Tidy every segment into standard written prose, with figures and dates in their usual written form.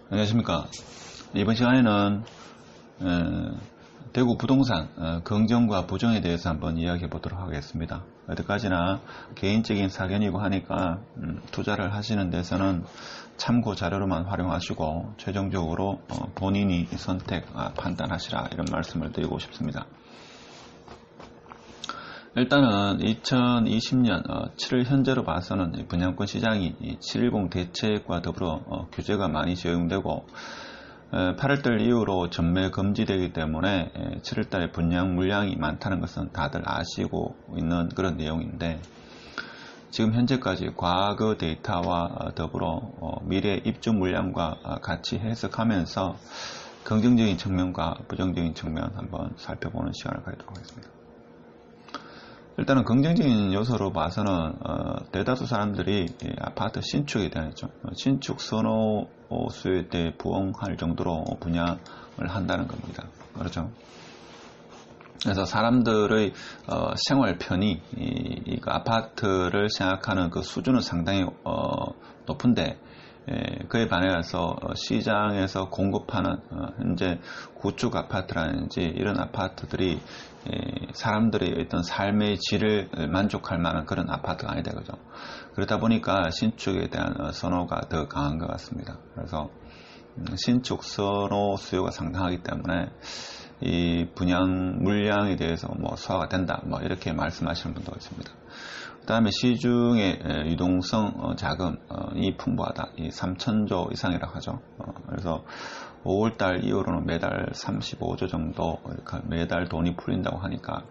안녕하십니까. 이번 시간에는 대구 부동산 긍정과 부정에 대해서 한번 이야기해 보도록 하겠습니다. 어디까지나 개인적인 사견이고 하니까 투자를 하시는 데서는 참고 자료로만 활용하시고 최종적으로 본인이 선택, 판단하시라, 이런 말씀을 드리고 싶습니다. 일단은 2020년 7월 현재로 봐서는 분양권 시장이 7.10 대책과 더불어 규제가 많이 적용되고 8월달 이후로 전매 금지되기 때문에 7월달에 분양 물량이 많다는 것은 다들 아시고 있는 그런 내용인데, 지금 현재까지 과거 데이터와 더불어 미래 입주 물량과 같이 해석하면서 긍정적인 측면과 부정적인 측면 한번 살펴보는 시간을 가지도록 하겠습니다. 일단은 긍정적인 요소로 봐서는 대다수 사람들이 아파트 신축에 대한 신축 선호 수요에 대해 부응할 정도로 분양을 한다는 겁니다. 그렇죠? 그래서 사람들의 생활 편의, 아파트를 생각하는 그 수준은 상당히 높은데, 그에 반해서 시장에서 공급하는 현재 구축 아파트라든지 이런 아파트들이 사람들의 어떤 삶의 질을 만족할 만한 그런 아파트가 아니다, 그죠? 그러다 보니까 신축에 대한 선호가 더 강한 것 같습니다. 그래서 신축 선호 수요가 상당하기 때문에 이 분양 물량에 대해서 소화가 된다, 이렇게 말씀하시는 분도 있습니다. 그 다음에 시중의 유동성 자금이 풍부하다, 이 3,000조 이상이라고 하죠. 그래서 5월달 이후로는 매달 35조 정도 매달 돈이 풀린다고 하니까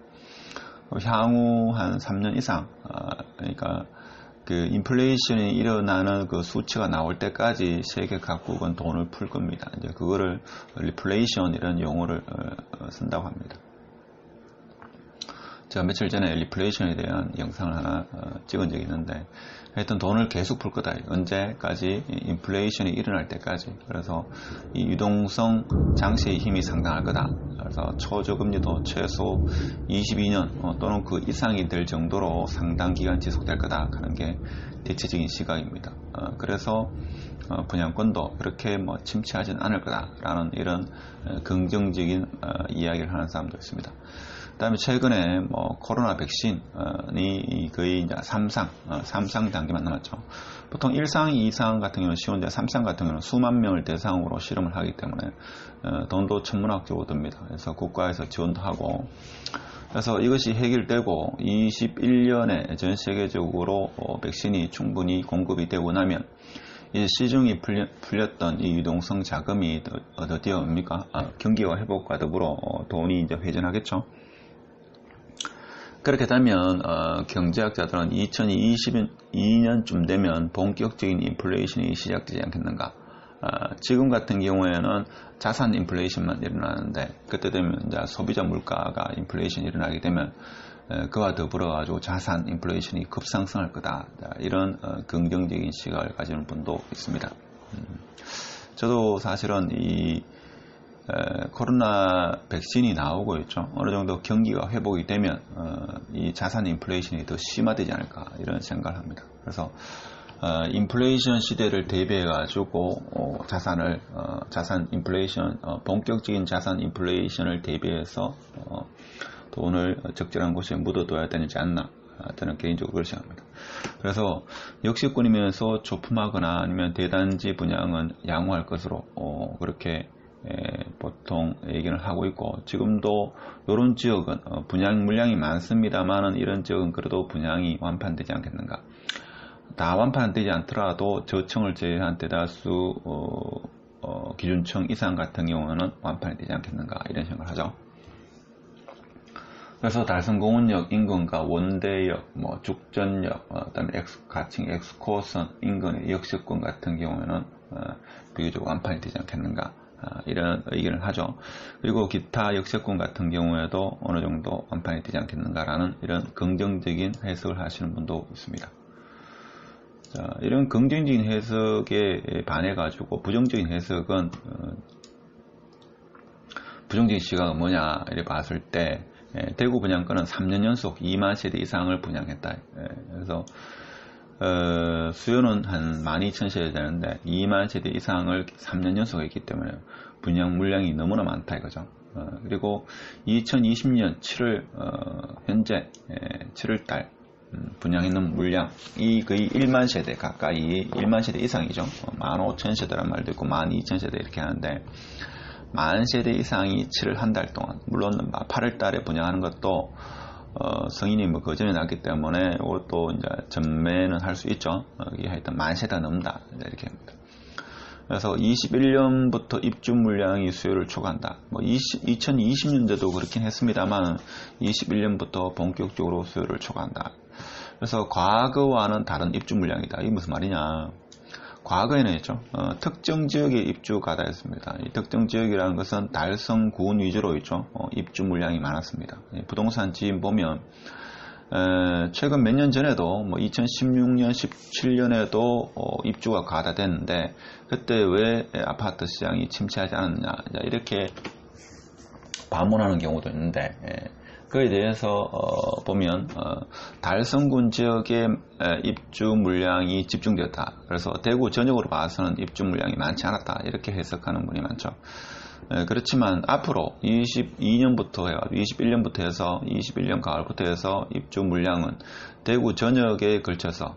향후 한 3년 이상, 그러니까 그 인플레이션이 일어나는 그 수치가 나올 때까지 세계 각국은 돈을 풀 겁니다. 이제 그거를 리플레이션 이런 용어를 쓴다고 합니다. 제가 며칠 전에 리플레이션에 대한 영상을 하나 찍은 적이 있는데, 하여튼 돈을 계속 풀 거다. 언제까지? 인플레이션이 일어날 때까지. 그래서 이 유동성 장세의 힘이 상당할 거다. 그래서 초저금리도 최소 22년 또는 그 이상이 될 정도로 상당 기간 지속될 거다 하는 게 대체적인 시각입니다. 그래서 분양권도 그렇게 침체하진 않을 거다라는 이런 긍정적인 이야기를 하는 사람도 있습니다. 그 다음에 최근에 코로나 백신이 거의 이제 3상 단계만 남았죠. 보통 1상, 2상 같은 경우는 쉬운데 3상 같은 경우는 수만 명을 대상으로 실험을 하기 때문에 돈도 천문학적으로 듭니다. 그래서 국가에서 지원도 하고, 그래서 이것이 해결되고 21년에 전 세계적으로 백신이 충분히 공급이 되고 나면 이제 시중이 풀렸던 이 유동성 자금이 드디어 뭡니까? 경기와 회복과 더불어 돈이 이제 회전하겠죠. 그렇게 되면 경제학자들은 2022년쯤 되면 본격적인 인플레이션이 시작되지 않겠는가. 지금 같은 경우에는 자산 인플레이션만 일어나는데, 그때 되면 이제 소비자 물가가 인플레이션이 일어나게 되면 그와 더불어 가지고 자산 인플레이션이 급상승할 거다. 이런 긍정적인 시각을 가지는 분도 있습니다. 저도 사실은 이 코로나 백신이 나오고 있죠. 어느 정도 경기가 회복이 되면 이 자산 인플레이션이 더 심화되지 않을까, 이런 생각을 합니다. 그래서 인플레이션 시대를 대비해 가지고 자산 인플레이션, 본격적인 자산 인플레이션을 대비해서 돈을 적절한 곳에 묻어둬야 되지 않나, 저는 개인적으로 그렇게 생각합니다. 그래서 역세권이면서 조품하거나 아니면 대단지 분양은 양호할 것으로 그렇게 보통 얘기를 하고 있고, 지금도 이런 지역은 분양 물량이 많습니다만은 이런 지역은 그래도 분양이 완판되지 않겠는가. 다 완판되지 않더라도 저층을 제외한 대다수 기준층 이상 같은 경우는 완판이 되지 않겠는가, 이런 생각을 하죠. 그래서 달성공원역 인근과 원대역, 죽전역, 그다음에 가칭 엑스코선 인근의 역세권 같은 경우에는 비교적 완판이 되지 않겠는가, 이런 의견을 하죠. 그리고 기타 역세권 같은 경우에도 어느 정도 완판이 되지 않겠는가라는 이런 긍정적인 해석을 하시는 분도 있습니다. 자, 이런 긍정적인 해석에 반해가지고 부정적인 해석은 부정적인 시각은 뭐냐 이렇게 봤을 때, 대구 분양권은 3년 연속 2만 세대 이상을 분양했다. 그래서 수요는 한 12,000세대 되는데 2만 세대 이상을 3년 연속했기 때문에 분양 물량이 너무나 많다 이거죠. 그리고 2020년 7월 현재 7월달 분양했는 물량이 거의 1만 세대 가까이 1만 세대 이상이죠. 15,000세대란 말도 있고 12,000세대 이렇게 하는데 10,000세대 이상이 7월 한 달 동안, 물론 8월 달에 분양하는 것도 성인이 뭐 그 전에 났기 때문에 이것도 이제 전매는 할 수 있죠. 이게 하여튼 10,000세대가 넘는다 이렇게 합니다. 그래서 21년부터 입주 물량이 수요를 초과한다. 뭐 2020년도도 그렇긴 했습니다만 21년부터 본격적으로 수요를 초과한다. 그래서 과거와는 다른 입주 물량이다. 이게 무슨 말이냐? 과거에는 있죠. 특정 지역에 입주 가다였습니다. 이 특정 지역이라는 것은 달성군 위주로 있죠. 입주 물량이 많았습니다. 부동산 지인 보면 최근 몇 년 전에도 뭐 2016년, 17년에도 입주가 과다됐는데 그때 왜 아파트 시장이 침체하지 않았느냐 이렇게 반문하는 경우도 있는데 그에 대해서 보면 달성군 지역에 입주 물량이 집중되었다. 그래서 대구 전역으로 봐서는 입주 물량이 많지 않았다. 이렇게 해석하는 분이 많죠. 그렇지만 앞으로 22년부터 해가지고 21년부터 해서 21년 가을부터 해서 입주 물량은 대구 전역에 걸쳐서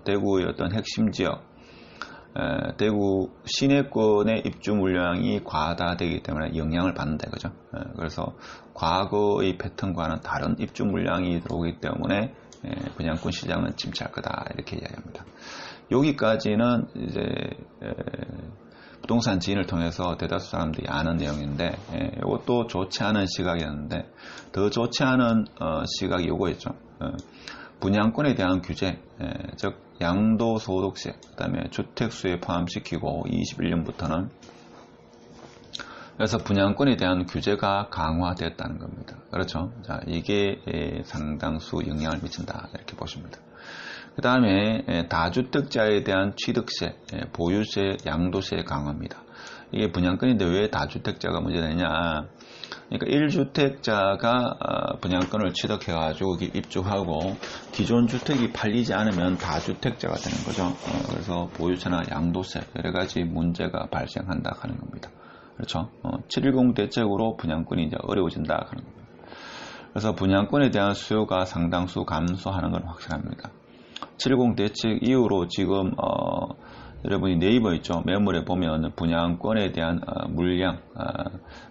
대구의 어떤 핵심 지역, 대구 시내권의 입주 물량이 과다되기 때문에 영향을 받는다 이거죠. 그래서 과거의 패턴과는 다른 입주 물량이 들어오기 때문에 분양권 시장은 침체할 거다 이렇게 이야기합니다. 여기까지는 이제 부동산 지인을 통해서 대다수 사람들이 아는 내용인데 이것도 좋지 않은 시각이었는데 더 좋지 않은 시각이 요거였죠. 분양권에 대한 규제, 즉 양도소득세, 그 다음에 주택수에 포함시키고 21년부터는 그래서 분양권에 대한 규제가 강화됐다는 겁니다. 그렇죠. 자, 이게 상당수 영향을 미친다 이렇게 보십니다. 그 다음에 다주택자에 대한 취득세, 보유세, 양도세 강화입니다. 이게 분양권인데 왜 다주택자가 문제되냐? 그러니까 1주택자가 분양권을 취득해가지고 입주하고 기존 주택이 팔리지 않으면 다주택자가 되는 거죠. 그래서 보유세나 양도세 여러 가지 문제가 발생한다 하는 겁니다. 그렇죠. 710 대책으로 분양권이 이제 어려워진다 하는 겁니다. 그래서 분양권에 대한 수요가 상당수 감소하는 건 확실합니다. 710 대책 이후로 지금 여러분이 네이버 있죠. 매물에 보면 분양권에 대한 물량,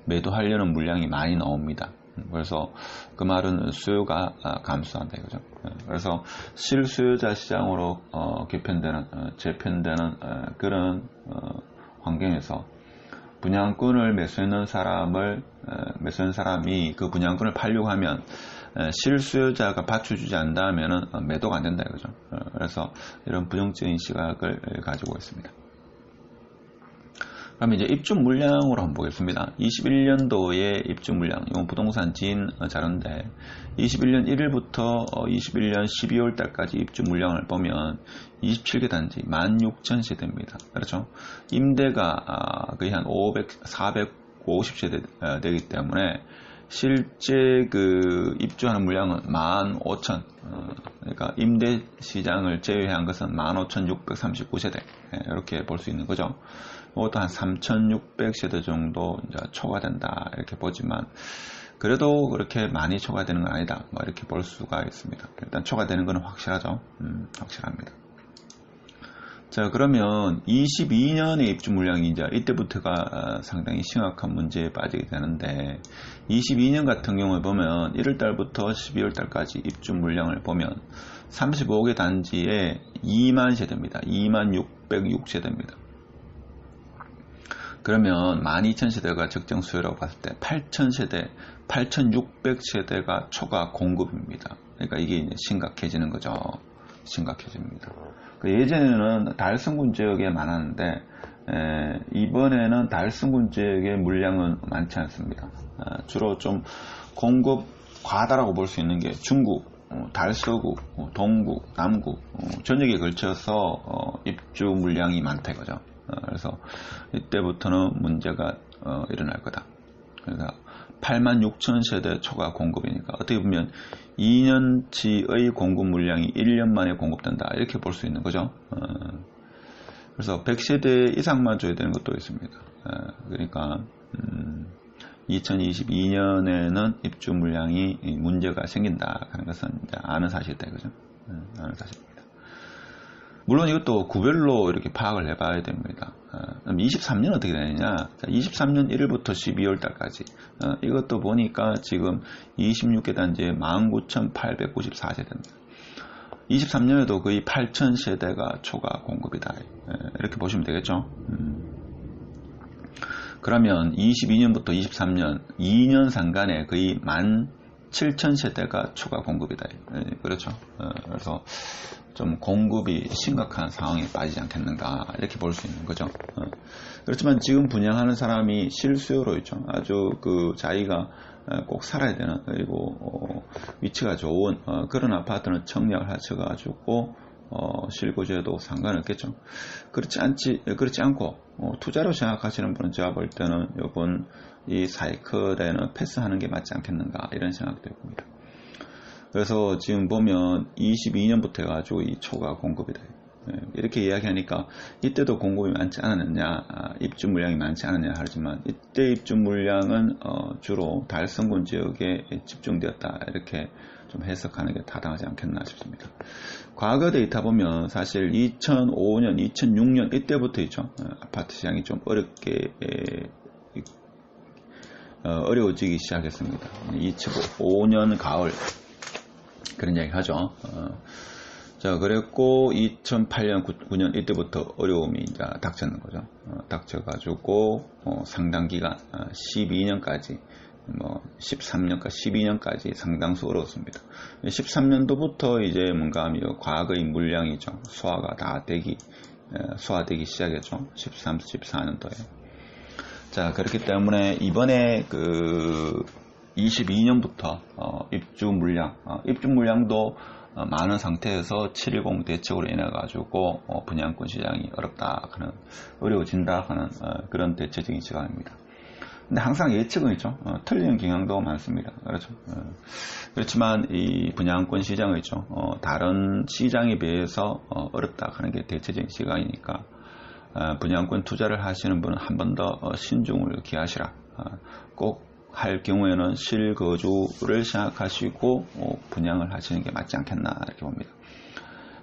매도하려는 물량이 많이 나옵니다. 그래서 그 말은 수요가 감소한다 이거죠. 그래서 실수요자 시장으로 재편되는 그런 환경에서 분양권을 매수하는 사람이 그 분양권을 팔려고 하면 실수요자가 받쳐주지 않는다면 매도가 안 된다 이거죠. 그래서 이런 부정적인 시각을 가지고 있습니다. 그럼 이제 입주 물량으로 한번 보겠습니다. 21년도의 입주 물량, 이건 부동산 지인 자료인데 21년 1일부터 21년 12월 달까지 입주 물량을 보면 27개 단지 16,000세대입니다. 그렇죠? 임대가 거의 한 450세대 되기 때문에 실제 그 입주하는 물량은 15,000, 그러니까 임대 시장을 제외한 것은 15,639세대 이렇게 볼 수 있는 거죠. 이것도 한 3,600세대 정도 이제 초과된다 이렇게 보지만 그래도 그렇게 많이 초과되는 건 아니다 뭐 이렇게 볼 수가 있습니다. 일단 초과되는 건 확실하죠. 확실합니다. 자, 그러면 22년의 입주 물량이 이제 이때부터가 상당히 심각한 문제에 빠지게 되는데 22년 같은 경우에 보면 1월달부터 12월달까지 입주 물량을 보면 35개 단지에 2만 세대입니다. 2606세대입니다. 그러면 12,000세대가 적정 수요라고 봤을 때 8,000세대, 8,600세대가 초과 공급입니다. 그러니까 이게 이제 심각해지는 거죠. 심각해집니다. 예전에는 달성군 지역에 많았는데 이번에는 달성군 지역의 물량은 많지 않습니다. 주로 좀 공급 과다라고 볼 수 있는 게 중구, 달서구, 동구, 남구 전역에 걸쳐서 입주 물량이 많다 이거죠. 그래서 이때부터는 문제가 일어날 거다. 그래서 86,000세대 초과 공급이니까 어떻게 보면 2년치의 공급 물량이 1년 만에 공급된다 이렇게 볼 수 있는 거죠. 그래서 100세대 이상만 줘야 되는 것도 있습니다. 그러니까 2022년에는 입주 물량이 문제가 생긴다 하는 것은 이제 아는 사실이다, 그죠? 아는 사실입니다. 물론 이것도 구별로 이렇게 파악을 해봐야 됩니다. 그럼 23년 어떻게 되느냐? 23년 1일부터 12월 달까지 이것도 보니까 지금 26개 단지에 19,894세대입니다. 23년에도 거의 8,000세대가 초과 공급이다. 이렇게 보시면 되겠죠. 그러면 22년부터 23년 2년 상간에 거의 17,000세대가 초과 공급이다. 그렇죠. 그래서 좀 공급이 심각한 상황에 빠지지 않겠는가 이렇게 볼 수 있는 거죠. 그렇지만 지금 분양하는 사람이 실수요로 있죠. 아주 그 자기가 꼭 살아야 되는 그리고 위치가 좋은 그런 아파트는 청약을 하셔가지고 실거주해도 상관없겠죠. 그렇지 않고 투자로 생각하시는 분은 제가 볼 때는 이번 이 사이클에는 패스하는 게 맞지 않겠는가 이런 생각도 해봅니다. 그래서 지금 보면 22년부터 해가지고 이 초과 공급이다. 이렇게 이야기하니까 이때도 공급이 많지 않았느냐, 입주 물량이 많지 않았느냐 하지만 이때 입주 물량은 주로 달성군 지역에 집중되었다 이렇게 좀 해석하는 게 타당하지 않겠나 싶습니다. 과거 데이터 보면 사실 2005년, 2006년 이때부터 있죠. 아파트 시장이 좀 어려워지기 시작했습니다. 2005년 가을 그런 이야기 하죠. 자, 그랬고 2008년, 9년 이때부터 어려움이 이제 닥쳤는 거죠. 닥쳐가지고 상당 기간 12년까지 13년까지 12년까지 상당수 어려웠습니다. 13년도부터 이제 뭔가 과거의 물량이죠. 소화되기 시작했죠. 13, 14년도에. 자, 그렇기 때문에 이번에 그 22년부터 입주 물량도 많은 상태에서 710 대책으로 인해 가지고 분양권 시장이 어려워진다 하는 그런 대체적인 시각입니다. 근데 항상 예측은 있죠. 틀리는 경향도 많습니다. 그렇죠. 그렇지만 이 분양권 시장은 있죠. 다른 시장에 비해서 어렵다 하는 게 대체적인 시각이니까 분양권 투자를 하시는 분은 한 번 더 신중을 기하시라. 꼭 할 경우에는 실거주를 생각하시고 분양을 하시는 게 맞지 않겠나 이렇게 봅니다.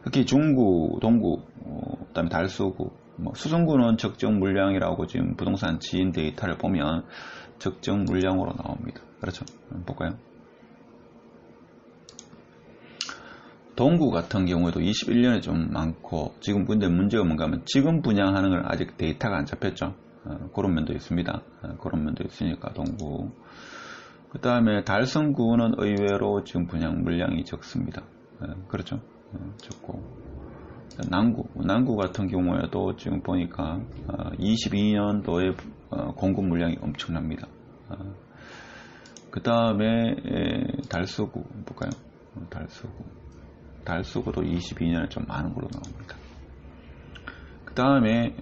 특히 중구, 동구, 그다음에 달서구, 수성구는 적정 물량이라고 지금 부동산 지인 데이터를 보면 적정 물량으로 나옵니다. 그렇죠? 볼까요? 동구 같은 경우에도 21년에 좀 많고 지금 근데 문제가 뭔가 하면 지금 분양하는 건 아직 데이터가 안 잡혔죠. 그런 면도 있습니다. 그런 면도 있으니까 동구. 그 다음에 달성구는 의외로 지금 분양 물량이 적습니다. 그렇죠. 적고 남구 같은 경우에도 지금 보니까 22년도에 공급 물량이 엄청납니다. 그 다음에 달서구 볼까요? 달서구도 22년에 좀 많은 걸로 나옵니다. 그 다음에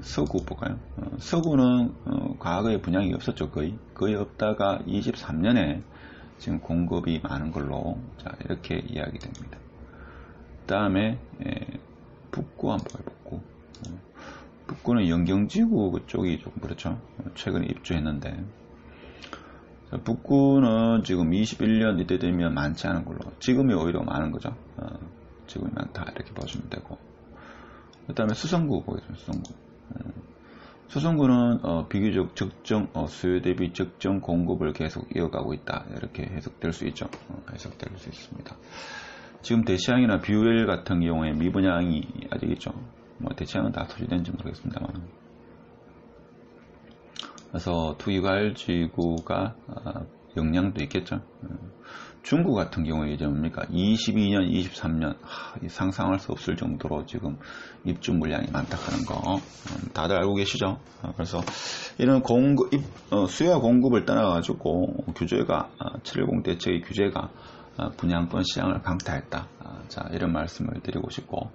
서구 볼까요? 서구는 과거에 분양이 없었죠. 거의 없다가 23년에 지금 공급이 많은 걸로 자 이렇게 이야기됩니다. 그 다음에 북구 한번 볼까요? 북구는 영경지구 그쪽이 좀 그렇죠. 최근에 입주했는데 북구는 지금 21년 이때 되면 많지 않은 걸로 지금이 오히려 많은 거죠. 지금이 많다 이렇게 보시면 되고 그 다음에 수성구 보겠습니다. 수성구는 비교적 적정 수요 대비 적정 공급을 계속 이어가고 있다 이렇게 해석될 수 있죠. 해석될 수 있습니다. 지금 대치항이나 뷰웰 같은 경우에 미분양이 아직 있죠. 대치항은 다 소진된지 모르겠습니다만 그래서 투기과열지구가 영향도 있겠죠. 중구 같은 경우에 이제 뭡니까 22년, 23년 상상할 수 없을 정도로 지금 입주 물량이 많다 하는 거 다들 알고 계시죠? 그래서 이런 수요와 공급을 떠나가지고 규제가 710 대책의 규제가 분양권 시장을 강타했다. 자, 이런 말씀을 드리고 싶고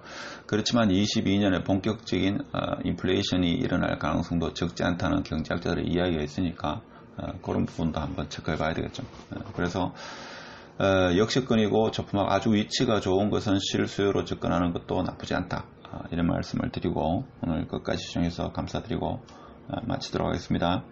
그렇지만 22년에 본격적인 인플레이션이 일어날 가능성도 적지 않다는 경제학자들의 이야기가 있으니까 그런 부분도 한번 체크해 봐야 되겠죠. 그래서 역시권이고 저품목 아주 위치가 좋은 것은 실수요로 접근하는 것도 나쁘지 않다. 이런 말씀을 드리고 오늘 끝까지 시청해서 감사드리고 마치도록 하겠습니다.